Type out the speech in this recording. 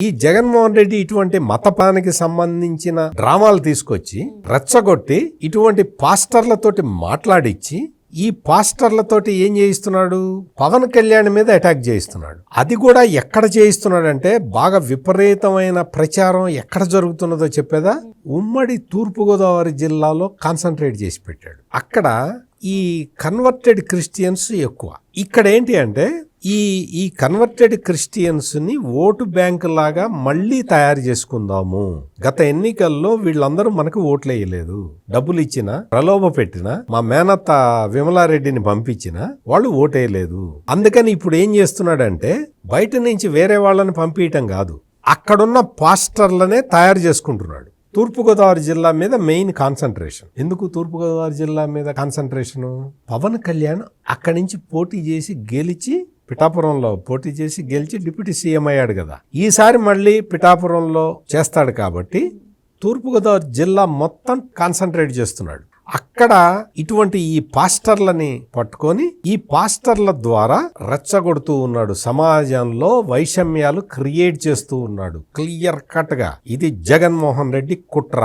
ఈ జగన్మోహన్ రెడ్డి ఇటువంటి మతపానికి సంబంధించిన డ్రామాలు తీసుకొచ్చి రెచ్చగొట్టి ఇటువంటి పాస్టర్లతోటి మాట్లాడిచ్చి ఈ పాస్టర్లతోటి ఏం చేయిస్తున్నాడు, పవన్ కళ్యాణ్ మీద అటాక్ చేయిస్తున్నాడు. అది కూడా ఎక్కడ చేయిస్తున్నాడంటే బాగా విపరీతమైన ప్రచారం ఎక్కడ జరుగుతున్నదో చెప్పేదా, ఉమ్మడి తూర్పుగోదావరి జిల్లాలో కాన్సన్ట్రేట్ చేసి పెట్టాడు. అక్కడ ఈ కన్వర్టెడ్ క్రిస్టియన్స్ ఎక్కువ. ఇక్కడ ఏంటి అంటే ఈ కన్వర్టెడ్ క్రిస్టియన్స్ ని ఓటు బ్యాంక్ లాగా మళ్ళీ తయారు చేసుకుందాము. గత ఎన్నికల్లో వీళ్ళందరూ మనకు ఓట్లు వేయలేదు, డబ్బులు ఇచ్చినా ప్రలోభ పెట్టినా మా మేనత్త విమలారెడ్డిని పంపించినా వాళ్ళు ఓటేయలేదు. అందుకని ఇప్పుడు ఏం చేస్తున్నాడంటే బయట నుంచి వేరే వాళ్ళని పంపించటం కాదు, అక్కడున్న పాస్టర్లనే తయారు చేసుకుంటున్నాడు. తూర్పుగోదావరి జిల్లా మీద మెయిన్ కాన్సన్ట్రేషన్. ఎందుకు తూర్పుగోదావరి జిల్లా మీద కాన్సన్ట్రేషన్? పవన్ కళ్యాణ్ అక్కడి నుంచి పోటీ చేసి గెలిచి పిఠాపురంలో పోటీ చేసి గెలిచి డిప్యూటీ సీఎం అయ్యాడు కదా. ఈసారి మళ్ళీ పిఠాపురంలో చేస్తాడు కాబట్టి తూర్పుగోదావరి జిల్లా మొత్తం కాన్సన్ట్రేట్ చేస్తున్నాడు. అక్కడ ఇటువంటి ఈ పాస్టర్లని పట్టుకొని ఈ పాస్టర్ల ద్వారా రెచ్చగొడుతూ ఉన్నాడు, సమాజంలో వైషమ్యాలు క్రియేట్ చేస్తూ ఉన్నాడు. క్లియర్ కట్ గా ఇది జగన్మోహన్ రెడ్డి కుట్ర.